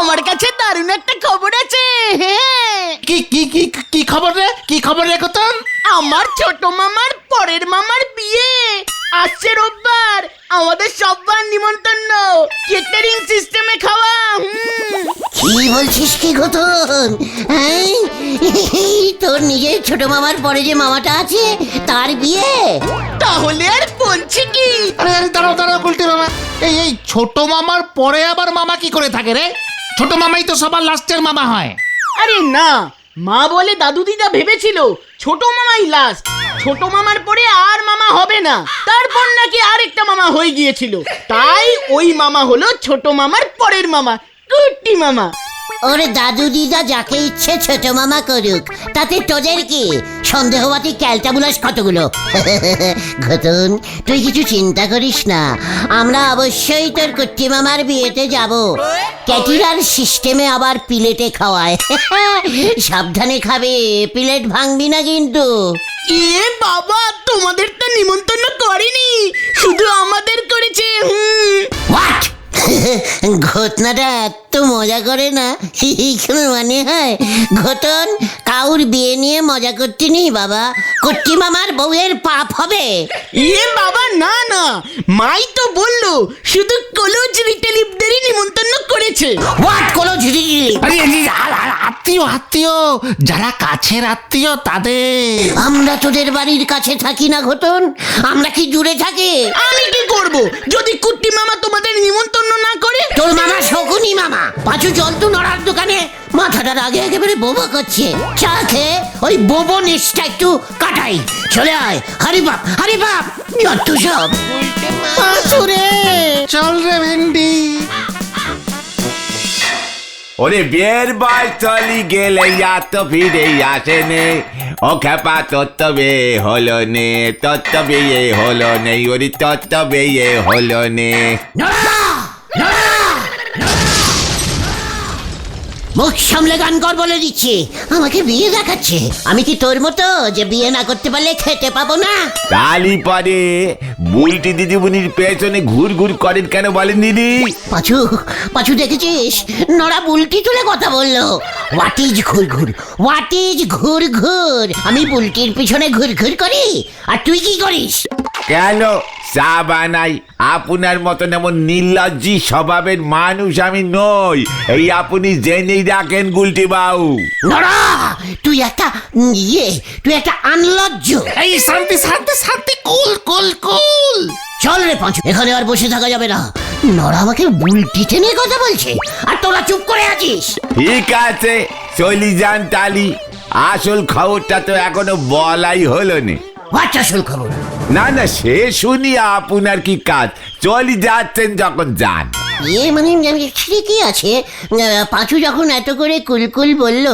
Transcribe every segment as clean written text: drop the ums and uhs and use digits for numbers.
আমার কাছে দারুণ একটা খবর আছে। কি কি কি কি খবর রে? কি খবর রে কতন? আমার ছোট মামার পরের মামার বিয়ে আসছে রোববার। আমাদের সবার নিমন্ত্রণ, কেটারিং সিস্টেমে খাওয়া। কি বলছিস কি ঘটন? তোর নিজের ছোট মামার পরে যে মামাটা আছে তার বিয়ে? তাহলে আর বলছি কি? আরে আরে দাঁড়াও দাঁড়াও গুলটে মামা, এই ছোট মামার পরে আবার মামা কি করে থাকে রে? ছোট মামাই তো সবার লাস্টের মামা হয়। আরে না, মা বলে দাদু দিদা ভেবেছিল ছোট মামাই লাস্ট, ছোট মামার পরে আর মামা হবে না। তারপর নাকি আরেকটা মামা হয়ে গিয়েছিল, তাই ওই মামা হলো ছোট মামার পরের মামা, কুট্টি মামা। ওরে দাদু দিদা যাকে ইচ্ছে ছোট মামা করুক, তাতে তোদের কি? সন্দেহবাদী ক্যালটাবুলাস কতগুলো। ঘটন, তুই কিছু চিন্তা করিস না, আমরা অবশ্যই তোর কুট্টি মামার বিয়েতে যাব। ক্যাটিরার সিস্টেমে আবার প্লেটে খাওয়ায়। সাবধানে খাবে, প্লেট ভাঙবি না কিন্তু। এ বাবা, তোমাদের তো নিমন্ত্রণ করেনি, শুধু আমাদের করেছে। হোয়াট? ঘটনাটা এত মজা করে না, কোনো মানে হয়? ঘটন, কাউর বিয়ে নিয়ে মজা করতে নেই বাবা, কুট্টি মামার বউয়ের পাপ হবে। এ বাবা না না, মাই তো বললো শুধু কলেজ রিটেলিভদেরই নিমন্ত্রণ করেছে। হোয়াট কলো ঝিরি? আরে আত্মীয় আত্মীয়, যারা কাছের আত্মীয় তাদের। আমরা তোদের বাড়ির কাছে থাকি না ঘটন, আমরা কি দূরে থাকি? আমি কি করব যদি কুট্টি মামা তোমাদের নিমন্ত্রণ না করে? তোর মামা শকুনি মামা পাঁচু জলতু নড়ার দোকানে মাথাটার আগে একেবারে বোবা করছে। চা খেয়ে ওই বোবো নিচটা একটু কাটাই। চলে আয়, হারি বাপ যত সব। পাঁচুরে চল রে ভেন্ডি। ওরে বিয়ের বয়স চলি গেলে তো ফিরে আসে নে, ও খেপা তত্ত্ব বিয়ে হলো নে, তত্ত্ব বিয়ে হলো নেই, ওরে তত্ত্ব বিয়ে হলো নে। মুখ সামলে গান কর বলে দিচ্ছি, আমাকে বিয়ে দেখাচ্ছে। আমি কি তোর মতো যে বিয়ে না করতে পারলে খেতে পাবো না? তালি পরে বুলটি দিদিমণির পেছনে ঘুর ঘুর করেন কেন বলেন দিদি? পাঁচু দেখেছিস নড়া বুলটি তুলে কথা বললো। হোয়াট ইজ ঘুর? হোয়াট ইজ ঘুর? আমি বুলটির পিছনে ঘুর করি, আর তুই কি করিস? কেন চা বানাই? আপনার মতন এমন নির্লজ্জি স্বভাবের মানুষ আমি নই, এই আপনি জেনেই রাখেন গুলটি বাবু। নড়া, তুই একটা আনলজ্জ। এই শান্তি শান্তি শান্তি, কুল কুল কুল। চল রে পাঁচু, এখানে আর বসে থাকা যাবে না। নড়া আমাকে বুলটিতে নিয়ে কথা বলছে, আর তোরা চুপ করে আছিস। ঠিক আছে, চলি যান তালি। আসল খবরটা তো এখনো বলাই হলো না। হোয়াট আসল খবর? না না, সে শুনি আপনার কি কাজ, চলি যাচ্ছেন যখন যান। মানে ঠিকই আছে, পাঁচু যখন এত করে কুলকুল বলল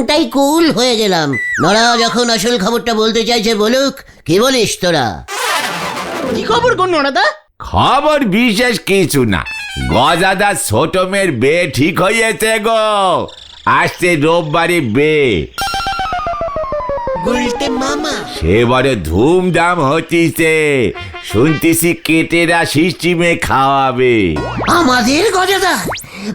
তাই কুল হয়ে গেলাম। নড়া যখন আসল খবরটা বলতে চাইছে বলুক, কি বলিস তোরা? কি খবর গো নড়াদা? খবর বিশেষ কিছু না, গজাদা ছোট মেয়ের বে ঠিক হয়েছে গো, আসছে রোববারে বে। সে বড় ধুমধাম হচ্ছে, শুনতেছি কেটেরা সিস্টেমে খাওয়াবে। আমাদের গজাদার?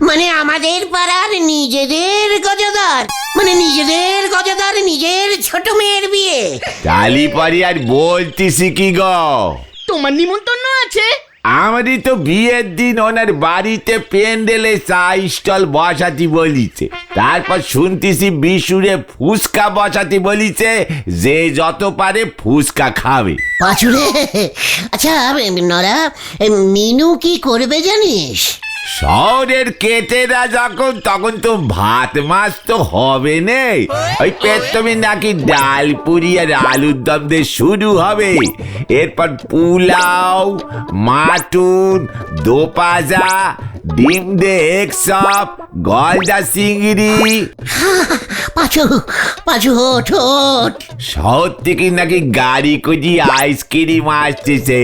মানে আমাদের পাড়ার নিজেদের গজাদার? মানে নিজেদের গজাদার নিজের ছোট মেয়ের বিয়ে? তালি পরে আর বলতেছি কি গো, তোমার নিমন্ত্রণ আছে? আমারই তো বিয়ের দিন ওনার বাড়িতে প্যান্ডেলে চা স্টল বসাতে বলিছে, তারপর শুনতেছি বিশুরে ফুচকা বসাতে বলিছে, যে যত পারে ফুচকা খাবে। পাঁচুরে, আচ্ছা নরা, মিনু কি করবে জানিস? শহরের কেটেরা যখন তখন তো ভাত মাছ তো হবে নে, ওই পেট্রমে নাকি ডাল পুরি আর আলুর দম দিয়ে শুরু হবে, এরপর পোলাও, মাটুন, দোপাজা, ডিম দে এক সপ, গলদা চিংড়ি। পাঁচু ওঠ। শহর থেকে নাকি গাড়ি করে আইসক্রিম আসতেছে।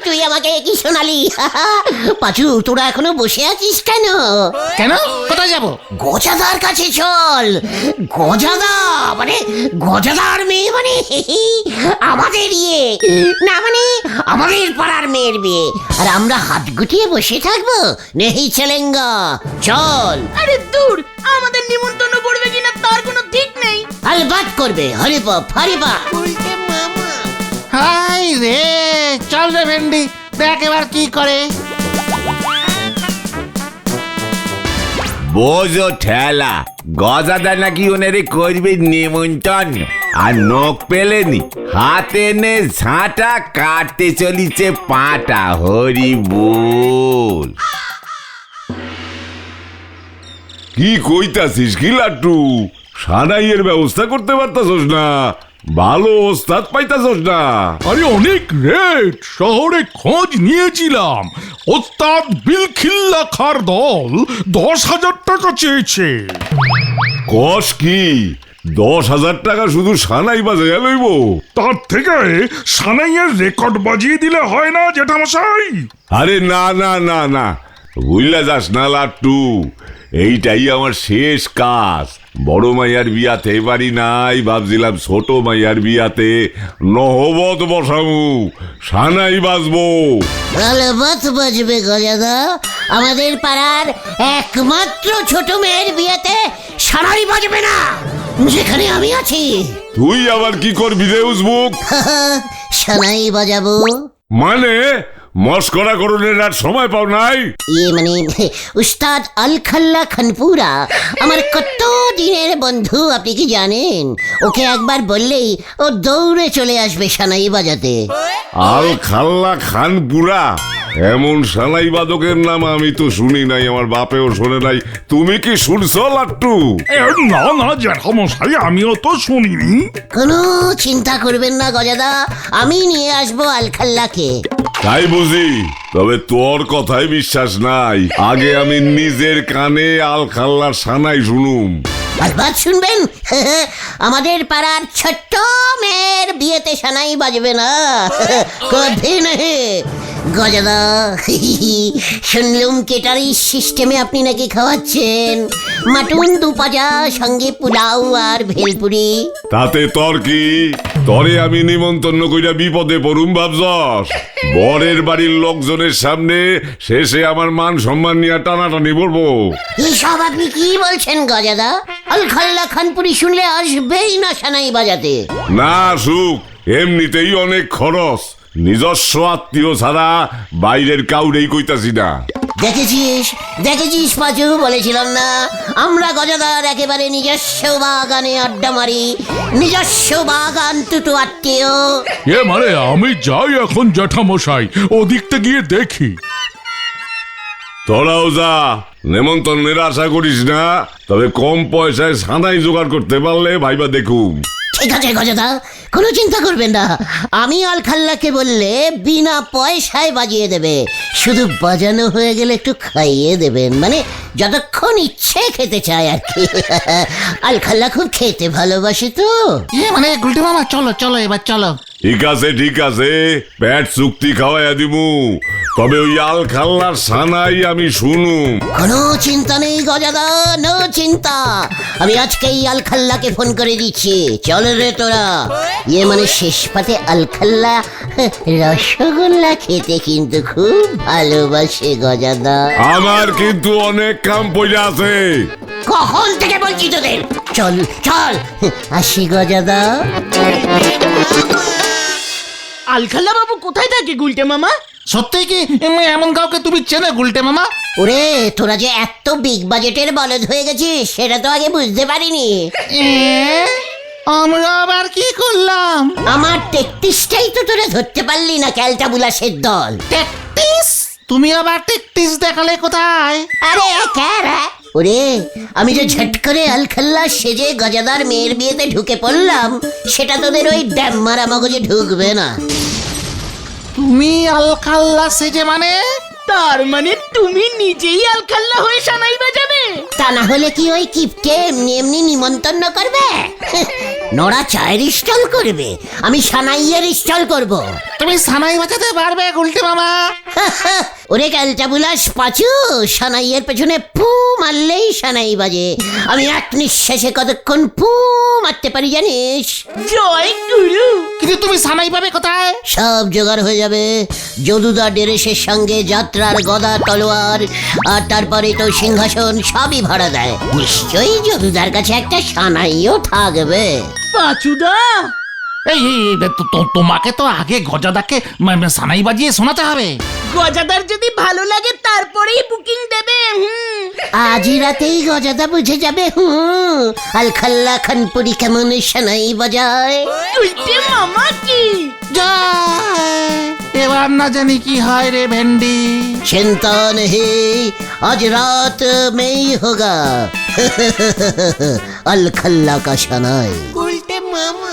তুই আমাকে কি শোনালি? পাঁচু, তোরা এখনো বসে আছিস কেন? কেন, কোথায় যাব? গজাদার কাছে চল। গজাদা মানে গজাদার মেয়ে, মানে আমাদের ইয়ে না, মানে আমাদের পাড়ার মেয়ের বিয়ে, আর আমরা হাত গুটিয়ে বসে থাকবো? নেহি চলেঙ্গা, চল। আরে দূর, আমাদের নিমন্ত্রণ পড়বে কিনা তার কোনো ঠিক নেই। আলবাত করবে, হরিবাপ হরিবাপ। হাই রে, চল রে ভেন্ডি, দেখ এবার কি করে। বোঝো ঠেলা, গজাদা নাকি ওনারে করবে নিমন্ত্রণ, আর নখ পেলেনি, হাতে নে ঝাঁটা, কাটতে চলিছে পাটা। হরি বল। কি কইতাছিস কি লাট্টু? সানাইয়ের ব্যবস্থা করতে পারতাছস না? ভালো ওস্তাদ পাইতাছস না? আরে অনেক রেট, শহরে খোঁজ নিয়েছিলাম। ওস্তাদ বিলখিল্লা খার দল 10,000 টাকা চেয়েছে। কস কি 10,000 টাকা শুধু সানাই বাজাইয়া লইব? তার থেকে সানাইয়ের রেকর্ড বাজিয়ে দিলে হয় না জেঠামশাই? আরে না না না না, ভুইলা যাস না লাট্টু, এইটাই আমার শেষ কাজ। বড় মাইয়ার বিয়াতে পারি নাই, ভাবছিলাম ছোট মাইয়ার বিয়াতে নহবত বসামু, সানাই বাজবো। আলবাত বাজবে গজাদা, আমাদের পাড়ার একমাত্র ছোট মেয়ের বিয়েতে সারাই বাজবে না, যেখানে আমি আছি। তুই আবার কি করবি রে উজবুক? সানাই বাজাবো। মানে মস্করা করণের আর সময় পাও নাই? ইয়ে মানে উস্তাদ আলখাল্লা খানপুরা আমার কত দিনের বন্ধু, আপনি কি জানেন? ওকে একবার বললেই ও দৌড়ে চলে আসবে সানাই বাজাতে। আল খাল্লা খানপুরা, এমন সানাই বাদকের নাম আমি তো শুনি নাই, আমার বাপেও শোনে নাই। তুমি কি শুনছো লাট্টু? না না জেঠামশাই, আমিও তো শুনিনি। কোনো চিন্তা করবেন না গজাদা, আমি নিয়ে আসবো আলখাল্লাকে। তাই বুঝি? তবে তোর কথাই বিশ্বাস নাই, আগে আমি নিজের কানে আল খাল্লার সানাই শুনুম। আলবাত শুনবেন, আমাদের পাড়ার ছোট্ট মেয়ের বিয়েতে সানাই বাজবে না, কভি নেই। গজাদা, শুনলুম কেটারি সিস্টেমে আপনি নাকি খাওয়াচ্ছেন মাটুন 2 পাজা, সঙ্গে পোলাও আর ভেলপুরি। তাতে তোর কি? তরে আমি নিমন্ত্রণ কইরা বিপদে পড়ুম ভাবছস? বরের বাড়ির লোকজনের সামনে শেষে আমার মান সম্মান নিয়ে টানাটানি পড়বো? এসব আপনি কি বলছেন গজাদা? আলখাল্লা খানপুরি শুনলে আসবেই না সানাই বাজাতে। না সুখ, এমনিতেই অনেক খরচ, নিজস্ব আত্মীয় ছাড়া বাইরের কাউরেই কইতাছি না। দেখেছিস দেখেছিস পাঁচু, বলেছিলাম না আমরা গজাদার একেবারে নিজস্ব বাগানে আড্ডা মারি, নিজস্ব বাগান তুতু আত্মীয়। মানে আমি যাই এখন জেঠামশাই, ওদিকটা গিয়ে দেখি। তোরাও যা, নেমন্তন্নের আশা করিস না, তবে কম পয়সায় সানাই জোগাড় করতে পারলে ভাইবা দেখুম। ঠিক আছে গজাদা, কোনো চিন্তা করবেন না, আমি আলখাল্লাকে বললে বিনা পয়সায় বাজিয়ে দেবে, শুধু বাজানো হয়ে গেলে একটু খাইয়ে দেবেন, মানে যতক্ষণ ইচ্ছে খেতে চায় আর কি। আলখাল্লা খুব খেতে ভালোবাসে তো। মানে গুলটে মামা, চলো চলো এবার চলো। ঠিক আছে ঠিক আছে, পেট চুক্তি খাওয়াইয়া দিমু, তবে ওই আল খাল্লার সানাই আমি শুনুম। কোনো চিন্তা নেই গজাদা, নো চিন্তা, আমি আজকেই আলখাল্লাকে ফোন করে দিচ্ছি। চল রে তোরা। ইয়ে মানে শেষ পাতে আলখাল্লা রসগোল্লা খেতে কিন্তু খুব ভালোবাসে গজাদা। আমার কিন্তু অনেক কাম পড়ে আছে। কখন থেকে বলছি তোদের, চল চল, আসি গজাদা। আলখাল্লা বাবু কোথায় থাকে গুলটে মামা? সত্যি কি এমন কাউকে তুমি চেনো গুলটে মামা? ওরে, তোরা যে এত বিগ বাজেটের বলদ হয়ে গেছিস সেটা তো আগে বুঝতে পারিনি। আমরা আবার কি করলাম? আমার 33টাই তো তোরা ধরতে পারলি না, ক্যালটা বুলাসের দল। 33? তুমি আবার 33 দেখালে কোথায়? আরে ক্যারা, ওরে আমি যে ঝট করে আলখাল্লা সেজে গজাদার মেয়ের বিয়েতে ঢুকে পড়লাম, সেটা তোদের ওই ড্যাম মারা মগজে ঢুকবে না। তুমি আলখাল্লা সেজে মানে? তার মানে তুমি নিজেই আলখাল্লা হয়ে সানাই বাজাবে? তা না হলে কি ওই কিপটে এমনি এমনি নিমন্ত্রণ করবে? নোরা চায়ের স্টল করবে, আমি সানাইয়ের স্টল করব। তুমি সানাই বাজাতে পারবে গুলটে মামা? ওরে ক্যালটা বুলাস পাচু, সানাইয়ের পেছনে ফু মারলেই সানাই বাজে। আমি এক নিঃশ্বাসে কতক্ষণ ফু মারতে পারি জানিস? জয় গুরু। কিন্তু তুমি সানাই পাবে কোথায়? সব জোগাড় হয়ে যাবে। যদুদা ডেরেসের সঙ্গে যাত্রার গদা তলোয়ার আর তারপরে তো সিংহাসন সবই ভাড়া দেয়। নিশ্চয়ই যদুদার কাছে একটা সানাইও থাকবে। পাচুদা, এই তোমাকে তো আগে গজাদাকে সানাই বাজিয়ে শোনাতে হবে। গজাদার যদি ভালো লাগে তারপরেই বুকিং দেবে। আজই রাতেই গজাদা বুঝে যাবে। আলখাল্লা খানপুরি কেমন সানাই বাজায়। উল্টে মামা কি জয়! এবার না জানি কি হয় রে ভেন্ডি। চিন্তা নেই, আজ রাত में ही होगा। अलखल्ला का शनाई। উল্টে মামা।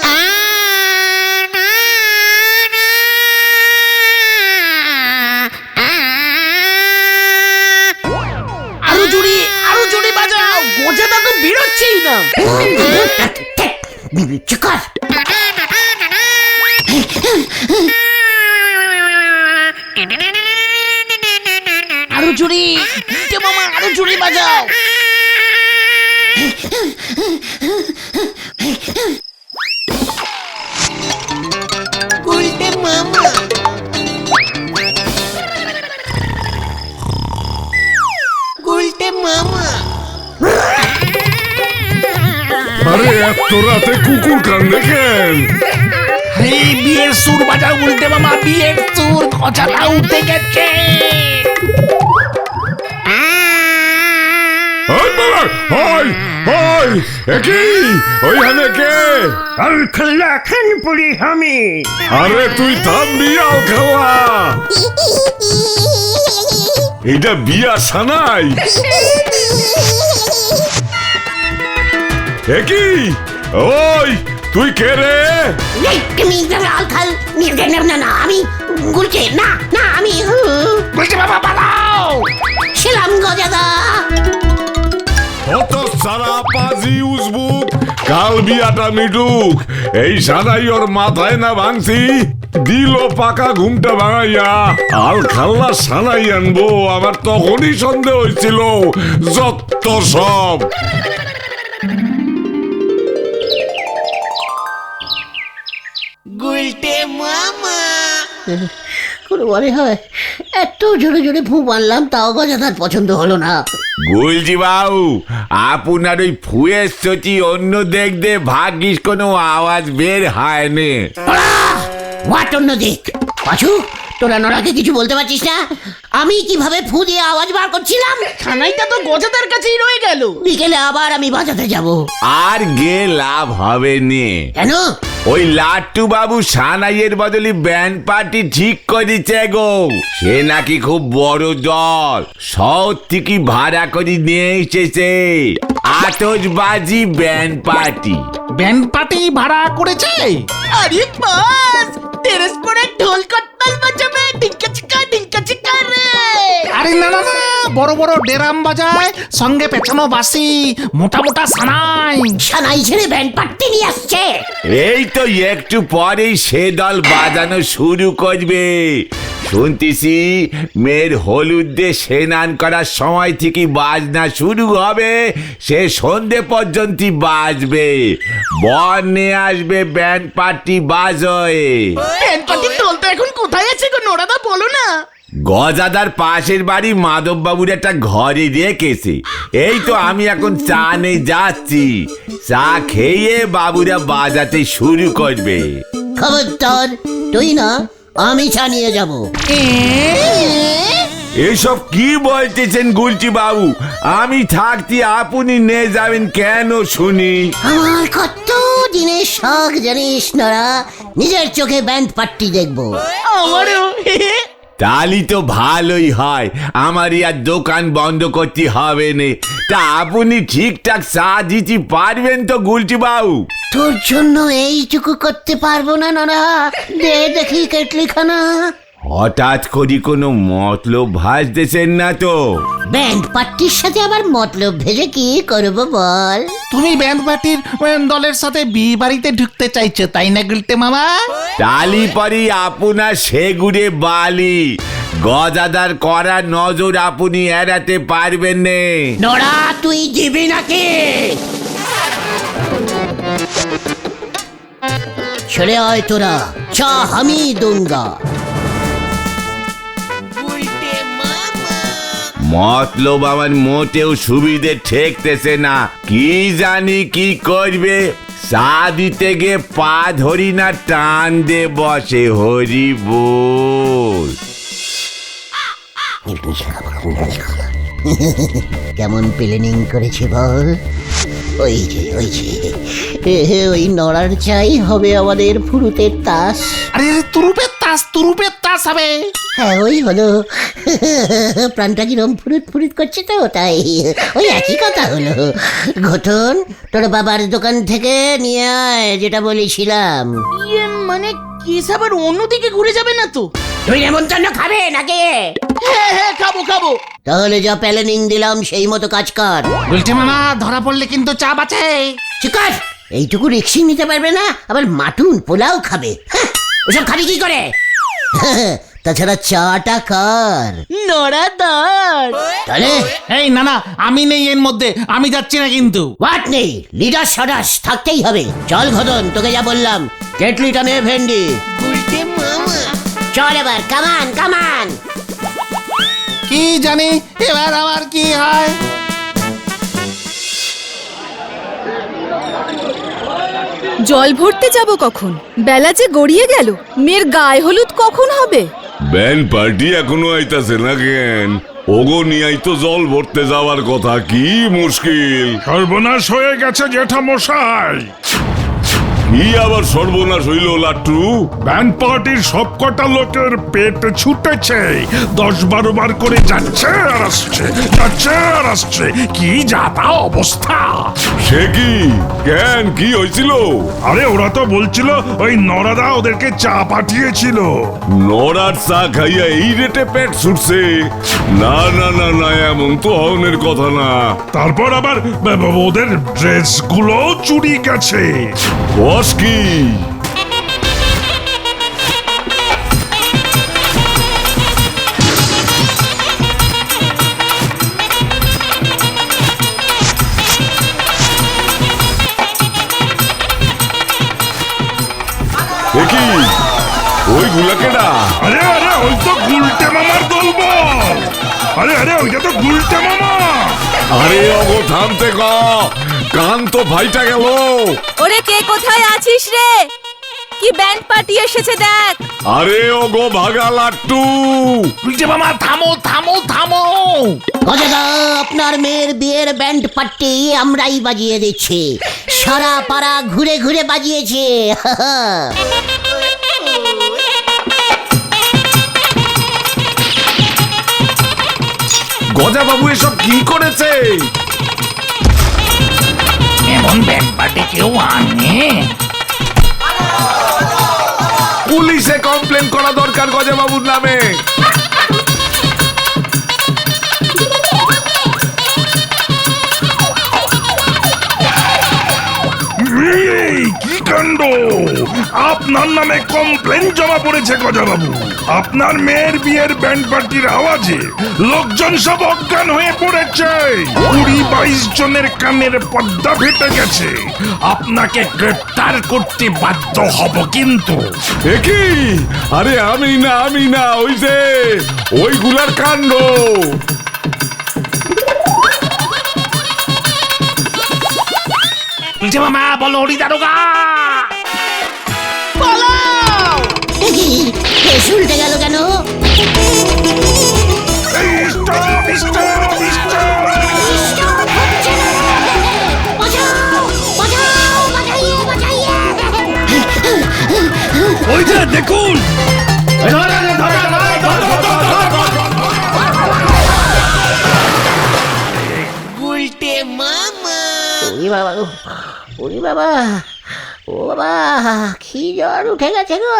আরো জোরে বাজাও, গজাদা তো বেরোচ্ছেই না। চিকার। আরো জোরে উল্টে মামা, আরো জোরে বাজাও। উল্টে মামা। উল্টে মামা। আরে এত রাতে কুকুর কান্দে কেন? এই বিয়ের সুর বাজাও গুলটে মামা, বিয়ের সুর। গজাদা উঠে গেছে। ওই বাবা, ওই ওই একই ওইখানে কে? আলখাল্লা খানপুরি আমি। আরে তুই থামবি আলখাল্লা। এটা বিয়া সানাই। একই ওই তুই কে রে? আলখাল না, আমি গুলছে না, আমি গুলটে মামা পালাও। ছিলাম গজাদা। কত সারা পাজি উজবুক, কাল বিয়াটা মিটুক। এই সানাই ওর মাথায় না ভাঙছি, দিল পাকা ঘুমটা ভাঙাইয়া আর খাল্লা সানাই আনবো। আমার তখনই সন্দেহ হয়েছিল যত সব। উল্টে মামা। কোনো মনে হয় এত জোরে জোরে ফু মারলাম, তাও গজাদার পছন্দ হলো না। গুলজি বাবু, আপনার ওই ফুয়ের সচি অন্য দেখতে ভাগ্যিস কোনো আওয়াজ বের হয়নি। হোয়াট অন্য দিক? পাছু, তোরা নোরাকে কিছু বলতে পারছিস না? আমি কিভাবে ফু দিয়ে আওয়াজ বার করছিলাম? খানাইটা তো গজাদার কাছেই রয়ে গেল। বিকেলে আবার আমি বাজাতে যাব। আর গে লাভ হবে নে। কেন? ওই লাট্টু বাবু সানাইয়ের বদলে ব্যান্ড পার্টি ঠিক করেছে গো। সে নাকি খুব বড় দল শহর থেকে ভাড়া করে নিয়ে এসেছে। আতশবাজি ব্যান্ড পার্টি। ব্যান্ড পার্টি ভাড়া করেছে? আরে বাস, টেরেস পরে ঢোল করতাল বাজাবে, ডিঙ্কা চিকা রে। আরে না না না, বড় বড় ডেরাম বাজায়, সঙ্গে পেছানো বাসি, মোটা মোটা সানাই। সানাই ছেড়ে ব্যান্ড পার্টি নিয়ে আসছে। এই তো একটু পরেই সে দল বাজানো শুরু করবে। শুনতেছি মেয়ের হলুদে স্নান করার সময় থেকে বাজনা শুরু হবে, সে সন্ধে পর্যন্ত বাজবে। বর নিয়ে আসবে ব্যান্ড পার্টি বাজয়ে। ব্যান্ড পার্টির দল তো এখন কোথায় আছে গো নোরাদা, বলো না। গজাদার পাশের বাড়ি মাধব বাবুর একটা ঘরে রেখেছে। এই তো আমি এখন চা নিয়ে যাচ্ছি, চা খেয়ে বাবুরা বাজাতে শুরু করবে। খবরদার, তুই না, আমি চা নিয়ে যাব। এসব কি বলতেছেন গুলচি বাবু? আমি থাকতে আপনি নিয়ে যাবেন কেন শুনি? আমার কত দিনের শখ জানিস নোরা, নিজের চোখে ব্যান্ড পার্টি দেখবো। আমারও। তালি তো ভালোই হয়, আমার আর দোকান বন্ধ করতে হবে না। তা আপনি ঠিকঠাক চা দিতে পারবেন তো গুলচি বাবু? তোর জন্য এইটুকু করতে পারবো না নোরা, দে দেখি কেটলি খানা। হঠাৎ করে কোনো মতলব ভাসতেছেন না তো? ব্যান্ড পার্টির সাথে আবার মতলব ভেজে কি করবো বল? তুমি ব্যান্ড পার্টির দলের সাথে বিয়ে বাড়িতে ঢুকতে চাইছো তাই না গুলটে মামা? টালি পরি আপনার সেগুড়ে বালি, গজাদার করা নজর আপনি এড়াতে পারবেন নে। নোরা তুই দিবি নাকি? ছেড়ে আয় তোরা, চা আমি দুঙ্গা। মতলব আমার মোটেও সুবিধে ঠেকতেছে না, কি জানি কি করবে। চা দিতে গিয়ে পা ধরি না টান দে বসে, হরি বল। কেমন প্ল্যানিং করেছে বল? ওই যে ওই নড়ার চাই হবে আমাদের ফুরুতের তাস। আরে তুরুপের তাস হবে। হ্যাঁ ওই হলো। প্রাণটা কিরম ফুরুত করছে তো, তাই ওই একই কথা হলো। ঘটন, তোর বাবার দোকান থেকে নিয়ে আয় যেটা বলেছিলাম। মানে কেস আবার অন্যদিকে ঘুরে যাবে না তো? তুই নেমন্তন্ন খাবে নাকি? হ্যাঁ খাবো। তাহলে যা প্ল্যানিং দিলাম সেই মতো কাজ কর। গুলটে মামা ধরা পড়লে কিন্তু চাপ আছে। ঠিক আছে, এইটুকু রিক্সি নিতে পারবে না, আবার মাটুন পোলাও খাবে। হ্যাঁ, ওসব খাবি কি করে? তাছাড়া চাটা কার? নড়াদার। তাহলে এই না আমি নেই এর মধ্যে, আমি যাচ্ছি না কিন্তু। হোয়াট নেই? লিডার সদাস থাকতেই হবে। চল ঘদন, তোকে যা বললাম, কেটলিটা নে ভেন্ডি। চল এবার, কামান। কি জানি এবার আবার কি হয়। জল ভরতে যাব কখন? বেলা যে গড়িয়ে গেল। মেয়ের গায়ে হলুদ কখন হবে? ব্যান্ড পার্টি এখনো আইতাছে না কেন? ওগো নিয়াই তো জল ভরতে যাওয়ার কথা, কি মুশকিল। সর্বনাশ হয়ে গেছে জেঠামশাই। কি আবার সর্বনাশ হইল লাট্টু? ব্যান্ড পার্টির সবকটা লোকের পেট ছুটেছে, 10-12 বার করে যাচ্ছে আর আসছে। কি যাতা অবস্থা! সে কি? কেন, কি হয়েছিল? আরে ওরা তো বলছিল ওই নরাদা ওদেরকে চা পাঠিয়েছিল। নড়ার চা খাইয়া এই রেটে পেট ছুটছে? না, এমন তো হওয়ার কথা না। তারপর আবার ওদের ড্রেসগুলো চুরি গেছে। বস কি? দেখি ওই গুলাকেটা। আরে ওই তো গুলটে মামার দলবল। আরে ওইটা তো গুলটে মামা। আরে ওগো থামতে ক, কান তো ফাইটা গেল। ওরে কে কোথায় আছিস রে? কি ব্যান্ড পার্টি এসেছে দেখ। আরে ওগো ভাগা লাট্টু। গুলটে মামা থামো। গজাদা, আপনার মেয়ের বিয়ের ব্যান্ড পার্টি আমরাই বাজিয়ে দিচ্ছি। সারা পাড়া ঘুরে ঘুরে বাজিয়েছে। গজা বাবু এসব কি করেছে? এমন ব্যান্ড পার্টি কেউ আনে? পুলিশে কমপ্লেন করা দরকার গজা বাবুর নামে। কি কাণ্ড! আপনার নামে কমপ্লেন জমা পড়েছে গজাবাবু। আপনার মেয়ের বিয়ের ব্যান্ড পার্টির আওয়াজে লোকজন সব অজ্ঞান হয়ে পড়েছে। 20-22 জনের কানের পর্দা ফেটে গেছে। আপনাকে গ্রেফতার করতে বাধ্য হব কিন্তু। কি? আরে আমি না ওই যে ওইগুলার কাণ্ড। গুলটে মামা বলো হরি দারোগা। পালাও। উল্টে গেল কেন? ওই যে দেখুন, ওরে বাবা, ও বাবা, কি জ্বর উঠে গেছে গো।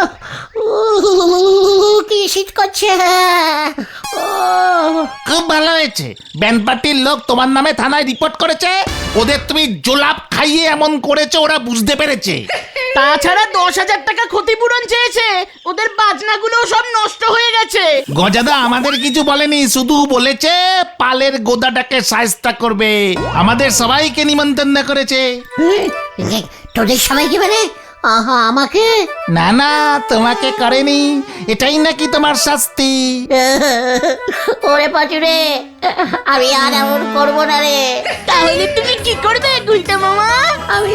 কি শীত করছে। ও খুব ভালো হয়েছে, ব্যান্ড পার্টির লোক তোমার নামে থানায় রিপোর্ট করেছে। ওদের তুমি জোলাপ খাইয়ে এমন করেছো, ওরা বুঝতে পেরেছে। তাছাড়া 10,000 টাকা ক্ষতিপূরণ চেয়েছে, ওদের বাজনাগুলো সব নষ্ট হয়ে গেছে। গজাদা আমাদের কিছু বলেনি, শুধু বলেছে পালের গোদাটাকে সায়স্তা করবে। আমাদের সবাইকে নিমন্ত্রণ করেছে। তোদের সবাইকে মানে? আহা, আমাকে? না না, তোমাকে করেনি, এটাই নাকি তোমার শাস্তি। ওরে পাচুরে, আমি আর এমন করবো না রে। তাহলে তুমি কি করবে গুলটে মামা? আমি